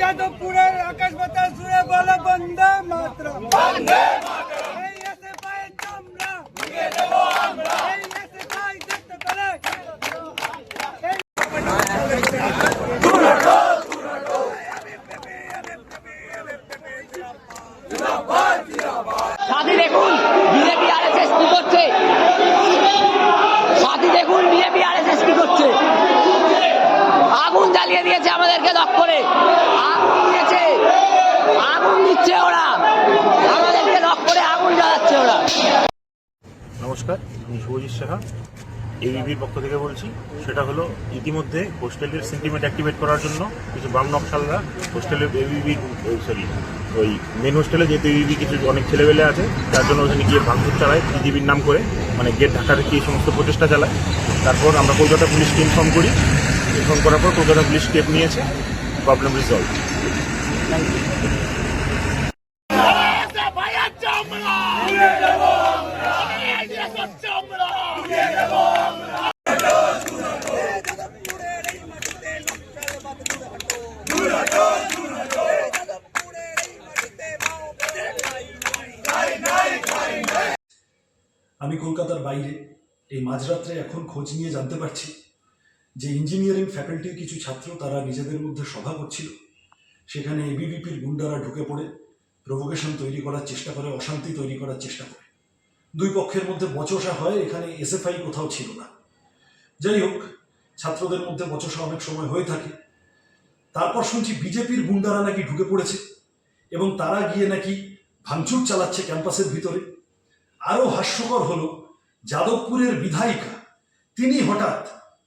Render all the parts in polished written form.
যাদবপুরের আকাশ বাতাস জুড়ে বলো বন্দে মাতরম, বন্দে মাতরম। এই এসএফআই চামড়া ভেঙে দেব আমরা, এই এসএফআই দেখতে পেলে সাথী দেখুন বিজেপি আরএসএস কি করছে, সাথী দেখুন বিজেপি আরএসএস কি করছে। আগুন জ্বালিয়ে দিয়েছে আমাদেরকে লক করে, আগুন দিয়েছে, আগুন দিচ্ছে ওরা, আমাদেরকে লক করে আগুন জ্বালাচ্ছে ওরা। নমস্কার, আমি শুভজিৎ সাহা এবিবির পক্ষ থেকে বলছি। সেটা হলো ইতিমধ্যে হোস্টেলের সেন্টিমেন্ট অ্যাক্টিভেট করার জন্য কিছু বাম নকশালরা হোস্টেলের এবিবি ওই মেন হোস্টেলে যেহেতু এবিবি কিছু অনেক ছেলেবেলে আছে, তার জন্য ওখানে গিয়ে ভাঙচুর চালায় বিজিবির নাম করে, মানে গেট ঢাকা রেখে এই সমস্ত প্রচেষ্টা চালায়। তারপর আমরা কলকাতা পুলিশকে ইনফর্ম করি, ইনফর্ম করার পর কলকাতা পুলিশ স্টেপ নিয়েছে, প্রবলেম রিজলভ। আমি কলকাতার বাইরে এই মাঝরাত্রে এখন খোঁজ নিয়ে জানতে পারছি যে ইঞ্জিনিয়ারিং ফ্যাকাল্টির কিছু ছাত্র তারা নিজেদের মধ্যে সভা করছিল, সেখানে এবিভিপির গুন্ডারা ঢুকে পড়ে প্রভোকেশন তৈরি করার চেষ্টা করে, অশান্তি তৈরি করার চেষ্টা করে। দুই পক্ষের মধ্যে বচসা হয়, এখানে এসএফআই কোথাও ছিল না। যাই হোক, ছাত্রদের মধ্যে বচসা অনেক সময় হয়ে থাকে। তারপর শুনছি বিজেপির গুন্ডারা নাকি ঢুকে পড়েছে এবং তারা গিয়ে নাকি ভাঙচুর চালাচ্ছে ক্যাম্পাসের ভিতরে। আরও হাস্যকর হলো, যাদবপুরের বিধায়িকা তিনি হঠাৎ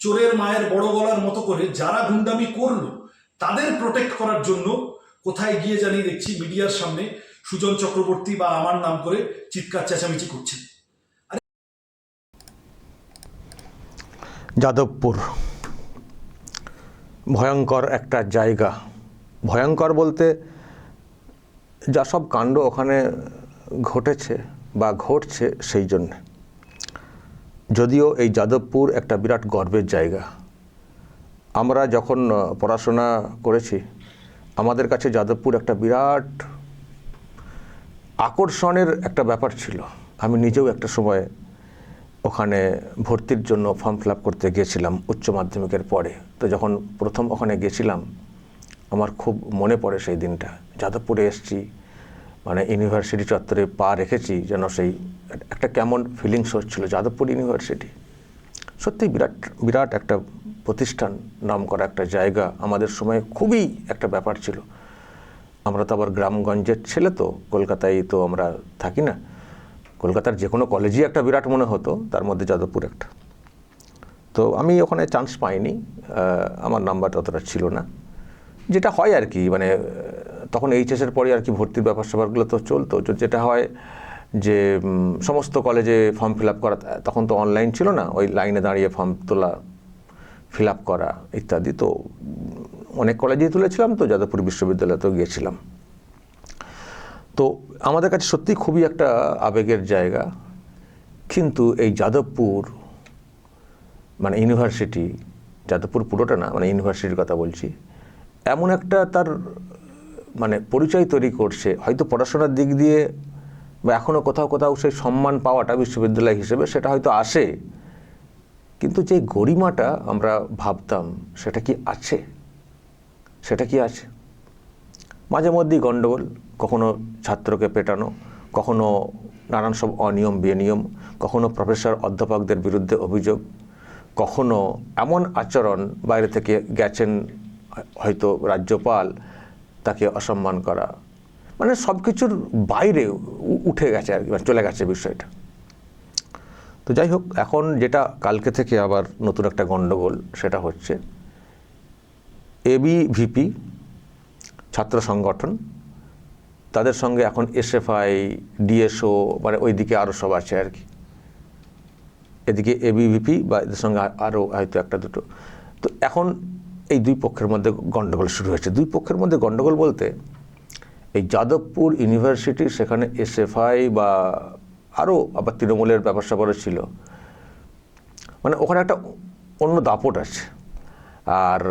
চোরের মায়ের বড় গলার মতো করে যারা গুন্ডামি করলো তাদের প্রোটেক্ট করার জন্য কোথায় গিয়ে জানি দেখছি মিডিয়ার সামনে সুজন চক্রবর্তী বা আমার নাম করে চিৎকার চেঁচামেচি করছেন। যাদবপুর ভয়ঙ্কর একটা জায়গা। ভয়ঙ্কর বলতে যা সব কাণ্ড ওখানে ঘটেছে বা ঘটছে সেই জন্যে। যদিও এই যাদবপুর একটা বিরাট গর্বের জায়গা। আমরা যখন পড়াশোনা করেছি আমাদের কাছে যাদবপুর একটা বিরাট আকর্ষণের একটা ব্যাপার ছিল। আমি নিজেও একটা সময় ওখানে ভর্তির জন্য ফর্ম ফিল আপ করতে গিয়েছিলাম উচ্চ মাধ্যমিকের পরে। তো যখন প্রথম ওখানে গেছিলাম আমার খুব মনে পড়ে সেই দিনটা। যাদবপুরে এসেছি, মানে ইউনিভার্সিটি চত্বরে পা রেখেছি, যেন সেই একটা কেমন ফিলিংস হচ্ছিল। যাদবপুর ইউনিভার্সিটি সত্যি বিরাট বিরাট একটা প্রতিষ্ঠান, নাম করা একটা জায়গা। আমাদের সময় খুবই একটা ব্যাপার ছিল। আমরা তো আবার গ্রামগঞ্জের ছেলে, তো কলকাতায় তো আমরা থাকি না। কলকাতার যে কোনো কলেজই একটা বিরাট মনে হতো, তার মধ্যে যাদবপুর একটা। তো আমি ওখানে চান্স পাইনি, আমার নাম্বারটা অতটা ছিল না। যেটা হয় আর কি, মানে তখন এইচএসের পরে আর কি ভর্তির ব্যাপার স্যাপারগুলো তো চলতো। যেটা হয় যে সমস্ত কলেজে ফর্ম ফিল আপ করা, তখন তো অনলাইন ছিল না, ওই লাইনে দাঁড়িয়ে ফর্ম তোলা, ফিল আপ করা ইত্যাদি। তো অনেক কলেজেই তুলেছিলাম, তো যাদবপুর বিশ্ববিদ্যালয়তেও গিয়েছিলাম। তো আমাদের কাছে সত্যি খুবই একটা আবেগের জায়গা। কিন্তু এই যাদবপুর মানে ইউনিভার্সিটি, যাদবপুর পুরোটা না, মানে ইউনিভার্সিটির কথা বলছি, এমন একটা তার মানে পরিচয় তৈরি করছে। হয়তো পড়াশোনার দিক দিয়ে বা এখনও কোথাও কোথাও সেই সম্মান পাওয়াটা বিশ্ববিদ্যালয় হিসেবে সেটা হয়তো আসে, কিন্তু যে গরিমাটা আমরা ভাবতাম সেটা কি আছে? সেটা কি আছে? মাঝে মধ্যেই গণ্ডগোল, কখনো ছাত্রকে পেটানো, কখনো নানান সব অনিয়ম বেনিয়ম, কখনো প্রফেসর অধ্যাপকদের বিরুদ্ধে অভিযোগ, কখনো এমন আচরণ, বাইরে থেকে গেছেন হয়তো রাজ্যপাল, তাকে অসম্মান করা, মানে সব কিছুর বাইরে উঠে গেছে আর কি, চলে গেছে বিষয়টা। তো যাই হোক, এখন যেটা কালকে থেকে আবার নতুন একটা গণ্ডগোল, সেটা হচ্ছে এবিভিপি ছাত্র সংগঠন, তাদের সঙ্গে এখন এসএফআই, ডিএসও, মানে ওই দিকে আরও সব আছে আর কি। এদিকে এবিভিপি বা এদের সঙ্গে আরও হয়তো একটা দুটো। তো এখন এই দুই পক্ষের মধ্যে গণ্ডগোল শুরু হয়েছে। দুই পক্ষের মধ্যে গণ্ডগোল বলতে এই যাদবপুর ইউনিভার্সিটি, সেখানে এসএফআই বা আরও আবার তৃণমূলের ব্যাপার স্যাপারও ছিল, মানে ওখানে একটা অন্য দাপট আছে। আর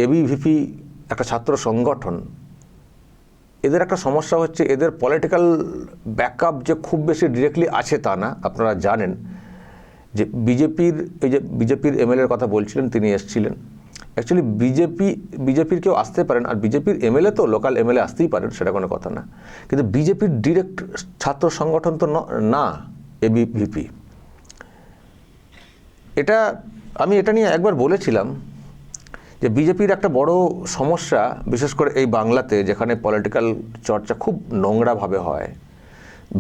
এবিভিপি একটা ছাত্র সংগঠন, এদের একটা সমস্যা হচ্ছে এদের পলিটিক্যাল ব্যাকআপ যে খুব বেশি ডিরেক্টলি আছে তা না। আপনারা জানেন যে বিজেপির এমএলএর কথা বলছিলেন, তিনি এসেছিলেন। অ্যাকচুয়ালি বিজেপির কেউ আসতে পারেন, আর বিজেপির এমএলএ তো লোকাল এমএলএ আসতেই পারেন, সেটা কোনো কথা না, কিন্তু বিজেপির ডিরেক্ট ছাত্র সংগঠন তো না এবিভিপি। আমি এটা নিয়ে একবার বলেছিলাম যে বিজেপির একটা বড় সমস্যা, বিশেষ করে এই বাংলাতে যেখানে পলিটিক্যাল চর্চা খুব নোংরাভাবে হয়,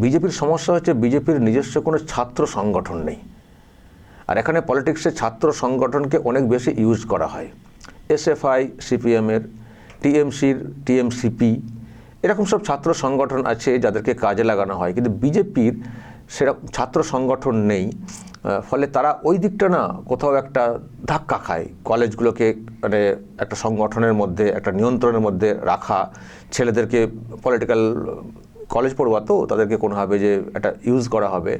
বিজেপির সমস্যা হচ্ছে বিজেপির নিজস্ব কোনো ছাত্র সংগঠন নেই। আর এখানে পলিটিক্সে ছাত্র সংগঠনকে অনেক বেশি ইউজ করা হয়। এসএফআই সিপিএমের, টিএমসিপি এরকম সব ছাত্র সংগঠন আছে যাদেরকে কাজে লাগানো হয়, কিন্তু বিজেপির সেরকম ছাত্র সংগঠন নেই। ফলে তারা ওই দিকটা না কোথাও একটা ধাক্কা খায়। কলেজগুলোকে মানে একটা সংগঠনের মধ্যে, একটা নিয়ন্ত্রণের মধ্যে রাখা, ছেলেদেরকে পলিটিক্যাল কলেজ পড়ুয়া তো তাদেরকে কোনোভাবে যে একটা ইউজ করা হবে,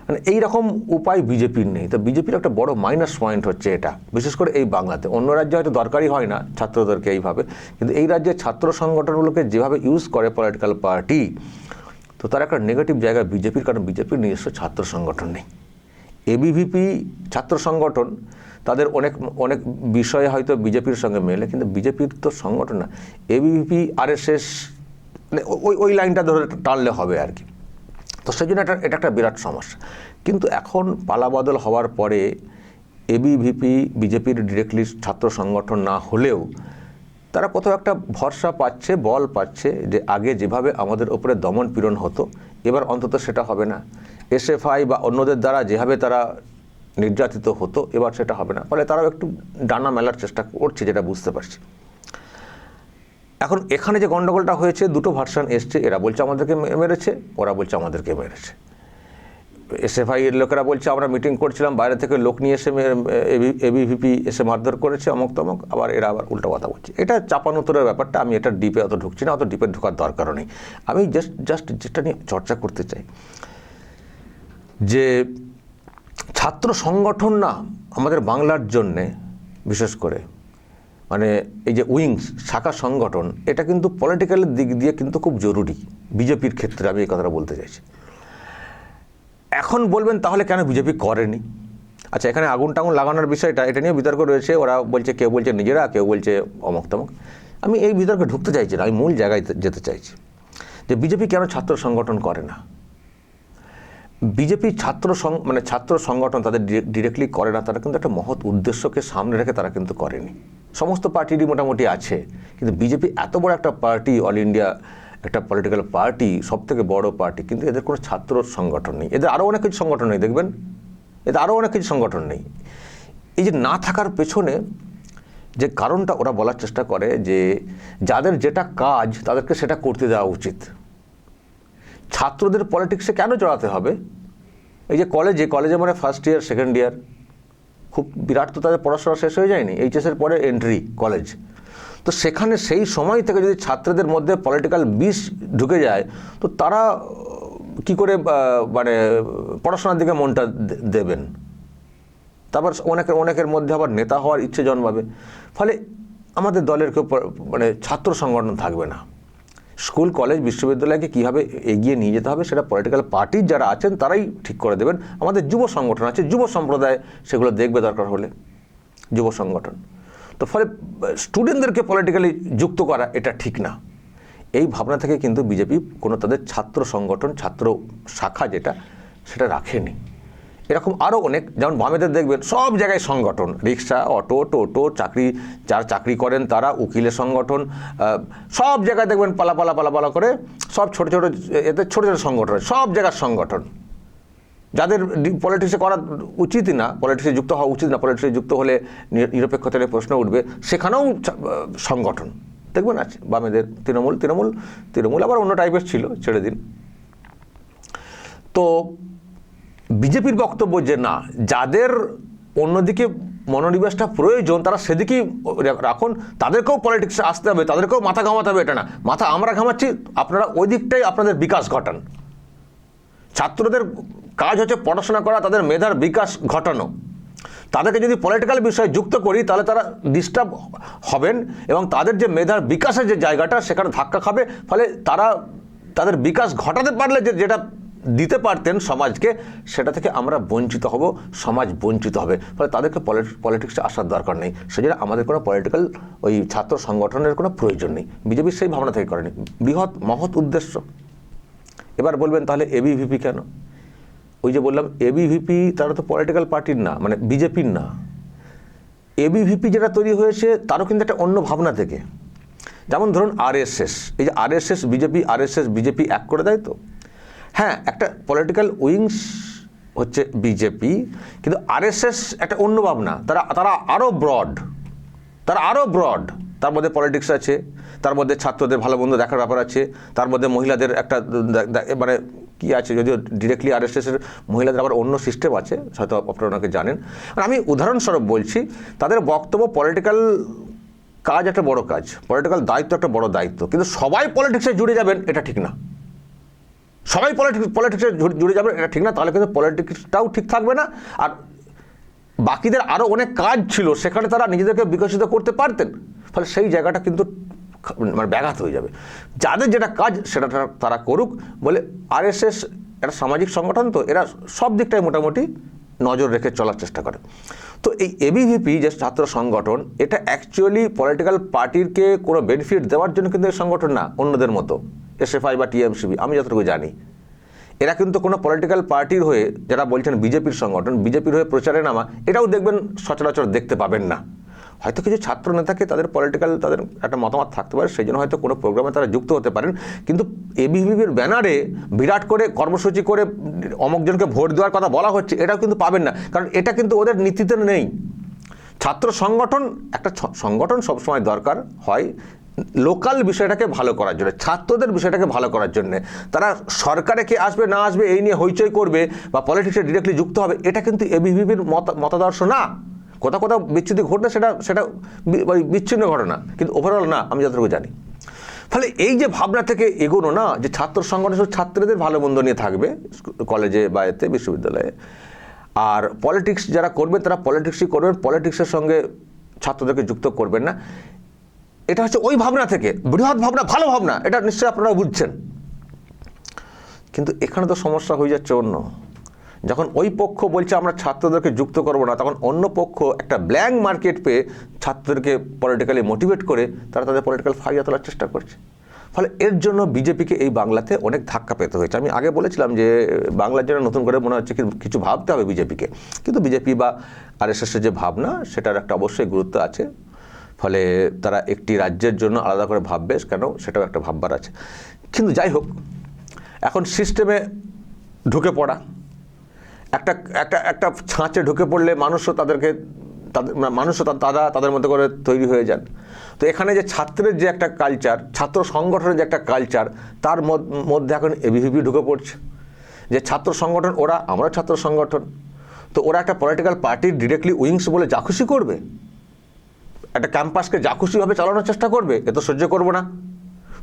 মানে এইরকম উপায় বিজেপির নেই। তো বিজেপির একটা বড় মাইনাস পয়েন্ট হচ্ছে এটা, বিশেষ করে এই বাংলাতে। অন্য রাজ্যে হয়তো দরকারই হয় না ছাত্রদেরকে এইভাবে, কিন্তু এই রাজ্যে ছাত্র সংগঠনগুলোকে যেভাবে ইউজ করে পলিটিক্যাল পার্টি, তো তার একটা নেগেটিভ জায়গা বিজেপির, কারণ বিজেপির নিজস্ব ছাত্র সংগঠন নেই। এবিভিপি ছাত্র সংগঠন, তাদের অনেক বিষয়ে হয়তো বিজেপির সঙ্গে মেলে, কিন্তু বিজেপির তো সংগঠন না। এবিভিপি আরএসএস মানে ওই লাইনটা ধরে টানলে হবে আর কি। তো সেই জন্য এটা একটা বিরাট সমস্যা। কিন্তু এখন পালাবদল হওয়ার পরে এবিভিপি বিজেপির ডিরেক্টলি ছাত্র সংগঠন না হলেও তারা কোথাও একটা ভরসা পাচ্ছে, বল পাচ্ছে যে আগে যেভাবে আমাদের ওপরে দমন পীড়ন হতো, এবার অন্তত সেটা হবে না। এসএফআই বা অন্যদের দ্বারা যেভাবে তারা নির্যাতিত হতো, এবার সেটা হবে না। ফলে তারাও একটু ডানা মেলার চেষ্টা করছে, যেটা বুঝতে পারছি। এখন এখানে যে গণ্ডগোলটা হয়েছে, দুটো ভার্সন এসছে। এরা বলছে আমাদেরকে মেরেছে, ওরা বলছে আমাদেরকে মেরেছে। এসএফআই এর লোকেরা বলছে আমরা মিটিং করছিলাম, বাইরে থেকে লোক নিয়ে এসে এবিভিপি এসে মারধর করেছে, অমুক তমক। আবার এরা আবার উল্টো কথা বলছে। এটা চাপানোতরের ব্যাপারটা, আমি এটা ডিপে অত ঢুকছি না, অত ডিপে ঢোকার দরকারও নেই। আমি জাস্ট যেটা নিয়ে চর্চা করতে চাই যে ছাত্র সংগঠন না আমাদের বাংলার জন্যে, বিশেষ করে মানে এই যে উইংস শাখা সংগঠন, এটা কিন্তু পলিটিক্যালের দিক দিয়ে কিন্তু খুব জরুরি বিজেপির ক্ষেত্রে। আমি এই কথাটা বলতে চাইছি। এখন বলবেন তাহলে কেন বিজেপি করেনি? আচ্ছা, এখানে আগুন টাগুন লাগানোর বিষয়টা, এটা নিয়ে বিতর্ক রয়েছে। ওরা বলছে, কেউ বলছে নিজেরা, কেউ বলছে অমুক তমক। আমি এই বিতর্কে ঢুকতে চাইছি না, আমি মূল জায়গায় যেতে চাইছি যে বিজেপি কেন ছাত্র সংগঠন করে না। বিজেপি ছাত্র সংগঠন তাদের ডিরেক্টলি করে না, তারা কিন্তু একটা মহৎ উদ্দেশ্যকে সামনে রেখে তারা কিন্তু করেনি। সমস্ত পার্টিরই মোটামুটি আছে, কিন্তু বিজেপি এত বড় একটা পার্টি, অল ইন্ডিয়া একটা পলিটিক্যাল পার্টি, সব থেকে বড় পার্টি, কিন্তু এদের কোনো ছাত্র সংগঠন নেই। এদের আরও অনেক কিছু সংগঠন নেই, দেখবেন এদের আরও অনেক কিছু সংগঠন নেই। এই যে না থাকার পেছনে যে কারণটা ওরা বলার চেষ্টা করে যে যাদের যেটা কাজ তাদেরকে সেটা করতে দেওয়া উচিত। ছাত্রদের পলিটিক্সে কেন জড়াতে হবে? এই যে কলেজে মানে ফার্স্ট ইয়ার, সেকেন্ড ইয়ার, খুব বিরাট তো তাদের পড়াশোনা শেষ হয়ে যায়নি, এইচএসের পরে এন্ট্রি কলেজ। তো সেখানে সেই সময় থেকে যদি ছাত্রদের মধ্যে পলিটিক্যাল বিষ ঢুকে যায়, তো তারা কি করে মানে পড়াশোনার দিকে মনটা দেবেন? তারপর অনেকের মধ্যে আবার নেতা হওয়ার ইচ্ছে জন্মাবে। ফলে আমাদের দলের কেউ মানে ছাত্র সংগঠন থাকবে না। স্কুল, কলেজ, বিশ্ববিদ্যালয়কে কীভাবে এগিয়ে নিয়ে যেতে হবে সেটা পলিটিক্যাল পার্টির যারা আছেন তারাই ঠিক করে দেবেন। আমাদের যুব সংগঠন আছে, যুব সম্প্রদায় সেগুলো দেখবে দরকার হলে, যুব সংগঠন। তো ফলে স্টুডেন্টদেরকে পলিটিক্যালি যুক্ত করা এটা ঠিক না। এই ভাবনা থেকে কিন্তু বিজেপি কোনো তাদের ছাত্র সংগঠন, ছাত্র শাখা যেটা, সেটা রাখেনি। এরকম আরও অনেক, যেমন বামেদের দেখবেন সব জায়গায় সংগঠন, রিক্সা, অটো, টোটো, যারা চাকরি করেন তারা, উকিলের সংগঠন, সব জায়গায় দেখবেন পালা করে সব ছোটো ছোটো সংগঠন, সব জায়গার সংগঠন। যাদের পলিটিক্সে করা উচিতই না, পলিটিক্সে যুক্ত হওয়া উচিত না, পলিটিক্সে যুক্ত হলে নিরপেক্ষতার প্রশ্ন উঠবে, সেখানেও সংগঠন দেখবেন আছে বামেদের। তৃণমূল আবার অন্য টাইপের ছিল, ছেড়ে দিন। তো বিজেপির বক্তব্য যে না, যাদের অন্যদিকে মনোনিবেশটা প্রয়োজন তারা সেদিকেই রাখুন, তাদেরকেও পলিটিক্সে আসতে হবে, তাদেরকেও মাথা ঘামাতে হবে। এটা না, মাথা আমরা ঘামাচ্ছি, আপনারা ওই দিকটাই আপনাদের বিকাশ ঘটান। ছাত্রদের কাজ হচ্ছে পড়াশোনা করা, তাদের মেধার বিকাশ ঘটানো। তাদেরকে যদি পলিটিক্যাল বিষয়ে যুক্ত করি তাহলে তারা ডিস্টার্ব হবেন এবং তাদের যে মেধার বিকাশের যে জায়গাটা সেখানে ধাক্কা খাবে, ফলে তারা তাদের বিকাশ ঘটাতে পারলে যেটা দিতে পারতেন সমাজকে, সেটা থেকে আমরা বঞ্চিত হব, সমাজ বঞ্চিত হবে। ফলে তাদেরকে পলিটিক্সে আসার দরকার নেই। সেজন্য আমাদের কোনো পলিটিক্যাল ওই ছাত্র সংগঠনের কোনো প্রয়োজন নেই। বিজেপি সেই ভাবনা থেকে করেনি, বৃহৎ মহৎ উদ্দেশ্য। এবার বলবেন তাহলে এবিভিপি কেন? ওই যে বললাম এবিভিপি তারা তো পলিটিক্যাল পার্টির না, মানে বিজেপির না। এবিভিপি যেটা তৈরি হয়েছে তারও কিন্তু একটা অন্য ভাবনা থেকে। যেমন ধরুন আরএসএস, এই যে আরএসএস বিজেপি, আরএসএস বিজেপি এক করে দেয় তো। হ্যাঁ, একটা পলিটিক্যাল উইংস হচ্ছে বিজেপি, কিন্তু আরএসএস একটা অন্য ভাবনা। তারা আরও ব্রড, তার মধ্যে পলিটিক্স আছে, তার মধ্যে ছাত্রদের ভালো মন্দ দেখার ব্যাপার আছে, তার মধ্যে মহিলাদের একটা মানে কি আছে, যদিও ডিরেক্টলি আরএসএসের মহিলাদের আবার অন্য সিস্টেম আছে, হয়তো আপনারা ওনাকে জানেন। আমি উদাহরণস্বরূপ বলছি, তাদের বক্তব্য পলিটিক্যাল কাজ একটা বড় কাজ, পলিটিক্যাল দায়িত্ব একটা বড় দায়িত্ব, কিন্তু সবাই পলিটিক্সে জুড়ে যাবেন এটা ঠিক না। সবাই পলিটিক্সে জুড়ে যাবেন এটা ঠিক না, তাহলে কিন্তু পলিটিক্সটাও ঠিক থাকবে না, আর বাকিদের আরও অনেক কাজ ছিল সেখানে তারা নিজেদেরকে বিকশিত করতে পারতেন। ফলে সেই জায়গাটা কিন্তু মানে ব্যাঘাত হয়ে যাবে। যাদের যেটা কাজ সেটা তারা করুক বলে। আরএসএস একটা সামাজিক সংগঠন, তো এরা সব দিকটাই মোটামুটি নজর রেখে চলার চেষ্টা করে। তো এই এবিভিপি যে ছাত্র সংগঠন, এটা অ্যাকচুয়ালি পলিটিক্যাল পার্টিকে কোনো বেনিফিট দেওয়ার জন্য কিন্তু এই সংগঠন না, অন্যদের মতো এসএফআই বা টিএমসিবি আমি যতটুকু জানি। এরা কিন্তু কোনো পলিটিক্যাল পার্টির হয়ে, যারা বলছেন বিজেপির সংগঠন, বিজেপির হয়ে প্রচারে নামা, এটাও দেখবেন সচরাচর দেখতে পাবেন না। হয়তো কিছু ছাত্র নেতাকে তাদের পলিটিক্যাল তাদের একটা মতামত থাকতে পারে, সেই জন্য হয়তো কোনো প্রোগ্রামে তারা যুক্ত হতে পারেন, কিন্তু এবিভিপির ব্যানারে বিরাট করে কর্মসূচি করে অমুকজনকে ভোট দেওয়ার কথা বলা হচ্ছে, এটাও কিন্তু পাবেন না, কারণ এটা কিন্তু ওদের নীতিতে নেই। ছাত্র সংগঠন, একটা সংগঠন সবসময় দরকার হয় লোকাল বিষয়টাকে ভালো করার জন্য, ছাত্রদের বিষয়টাকে ভালো করার জন্য। তারা সরকারে কে আসবে না আসবে এই নিয়ে হইচই করবে বা পলিটিক্সে ডিরেক্টলি যুক্ত হবে, এটা কিন্তু এবিভিপির মতাদর্শ না। কোথাও বিচ্ছুতি ঘটলে সেটা বিচ্ছিন্ন ঘটনা, কিন্তু ওভারঅল না, আমি যতটুকু জানি। ফলে এই যে ভাবনা থেকে এগোনো না, যে ছাত্র সংগঠন শুধু ছাত্রদের ভালো মন্দ নিয়ে থাকবে কলেজে বা এতে বিশ্ববিদ্যালয়ে, আর পলিটিক্স যারা করবেন তারা পলিটিক্সই করবেন, পলিটিক্সের সঙ্গে ছাত্রদেরকে যুক্ত করবেন না। এটা হচ্ছে ওই ভাবনা থেকে, বৃহৎ ভাবনা, ভালো ভাবনা, এটা নিশ্চয়ই আপনারা বুঝছেন। কিন্তু এখানে তো সমস্যা হয়ে যাচ্ছে অন্য। যখন ওই পক্ষ বলছে আমরা ছাত্রদেরকে যুক্ত করব না, তখন অন্য পক্ষ একটা ব্ল্যাঙ্ক মার্কেট পেয়ে ছাত্রদেরকে পলিটিক্যালি মোটিভেট করে তারা তাদের পলিটিক্যাল ফায়দা তোলার চেষ্টা করছে। ফলে এর জন্য বিজেপিকে এই বাংলাতে অনেক ধাক্কা পেতে হয়েছে। আমি আগে বলেছিলাম যে বাংলার জন্য নতুন করে মনে হচ্ছে কিছু ভাবতে হবে বিজেপিকে, কিন্তু বিজেপি বা আরএসএসের যে ভাবনা সেটার একটা অবশ্যই গুরুত্ব আছে। ফলে তারা একটি রাজ্যের জন্য আলাদা করে ভাববে কেন, সেটাও একটা ভাববার আছে। কিন্তু যাই হোক, এখন সিস্টেমে ঢুকে পড়া, একটা ছাঁচে ঢুকে পড়লে মানুষও তাদের মধ্যে করে তৈরি হয়ে যান। তো এখানে যে ছাত্রের যে একটা কালচার, ছাত্র সংগঠনের যে একটা কালচার, তার মধ্যে এখন এবিভিপি ঢুকে পড়ছে। যে ছাত্র সংগঠন, আমরা ছাত্র সংগঠন, তো ওরা একটা পলিটিক্যাল পার্টির ডিরেক্টলি উইংস বলে যা খুশি করবে, একটা ক্যাম্পাসকে যা খুশিভাবে চালানোর চেষ্টা করবে, এ তো সহ্য করবো না।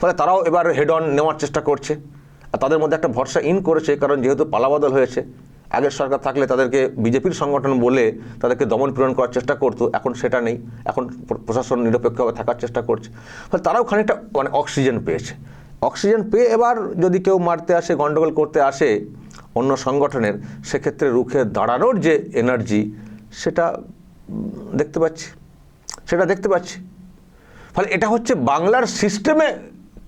ফলে তারাও এবার হেড অন নেওয়ার চেষ্টা করছে, আর তাদের মধ্যে একটা ভরসা করেছে, কারণ যেহেতু পালাবদল হয়েছে। আগের সরকার থাকলে তাদেরকে বিজেপির সংগঠন বলে তাদেরকে দমন পীড়ন করার চেষ্টা করতো, এখন সেটা নেই, এখন প্রশাসন নিরপেক্ষভাবে থাকার চেষ্টা করছে। ফলে তারাও খানিকটা মানে অক্সিজেন পেয়েছে। অক্সিজেন পেয়ে এবার যদি কেউ মারতে আসে, গণ্ডগোল করতে আসে অন্য সংগঠনের, সেক্ষেত্রে রুখে দাঁড়ানোর যে এনার্জি সেটা দেখতে পাচ্ছি। ফলে এটা হচ্ছে বাংলার সিস্টেমে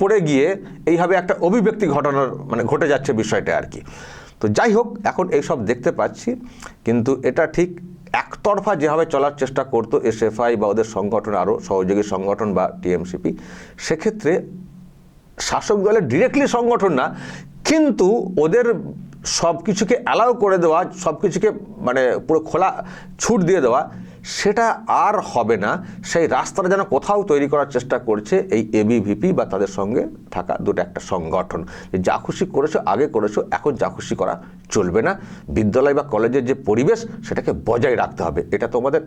পড়ে গিয়ে এইভাবে একটা অভিব্যক্তি ঘটে যাচ্ছে বিষয়টা আর কি। তো যাই হোক, এখন এইসব দেখতে পাচ্ছি, কিন্তু এটা ঠিক একতরফা যেভাবে চলার চেষ্টা করতো এসএফআই বা ওদের সংগঠন, আরও সহযোগী সংগঠন বা টিএমসিপি, সেক্ষেত্রে শাসক দলের ডিরেক্টলি সংগঠন না, কিন্তু ওদের সব কিছুকে অ্যালাউ করে দেওয়া, সব কিছুকে মানে পুরো খোলা ছুট দিয়ে দেওয়া, সেটা আর হবে না। সেই রাস্তাটা যেন কোথাও তৈরি করার চেষ্টা করছে এই এবিভিপি বা তাদের সঙ্গে থাকা দুটো একটা সংগঠন। যা খুশি করেছো আগে করেছো, এখন যা খুশি করা চলবে না। বিদ্যালয় বা কলেজের যে পরিবেশ সেটাকে বজায় রাখতে হবে। এটা তোমাদের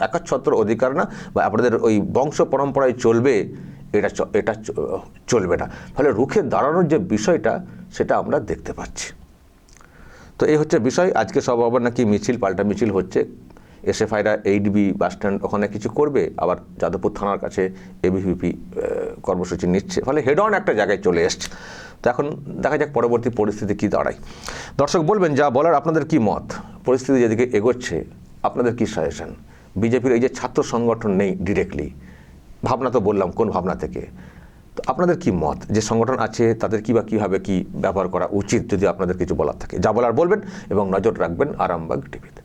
একচ্ছত্র অধিকার না, বা আপনাদের ওই বংশ পরম্পরায় চলবে, এটা চলবে না। ফলে রুখে দাঁড়ানোর যে বিষয়টা সেটা আমরা দেখতে পাচ্ছি। তো এই হচ্ছে বিষয়। আজকে সব আবার নাকি পাল্টা মিছিল হচ্ছে। এসএফআইরা 8B বাস স্ট্যান্ড ওখানে কিছু করবে, আবার যাদবপুর থানার কাছে এবিভিপি কর্মসূচি নিচ্ছে, ফলে হেড অন একটা জায়গায় চলে এসছে। তো এখন দেখা যাক পরবর্তী পরিস্থিতি কী দাঁড়ায়। দর্শক বলবেন যা বলার, আপনাদের কি মত, পরিস্থিতি যেদিকে এগোচ্ছে আপনাদের কি সাজেশন? বিজেপির এই যে ছাত্র সংগঠন নেই ডিরেক্টলি, ভাবনা তো বললাম কোন ভাবনা থেকে, তো আপনাদের কি মত, যে সংগঠন আছে তাদের কি বা কীভাবে কি ব্যবহার করা উচিত, যদি আপনাদের কিছু বলার থাকে যা বলার বলবেন এবং নজর রাখবেন আরামবাগ টিভিতে।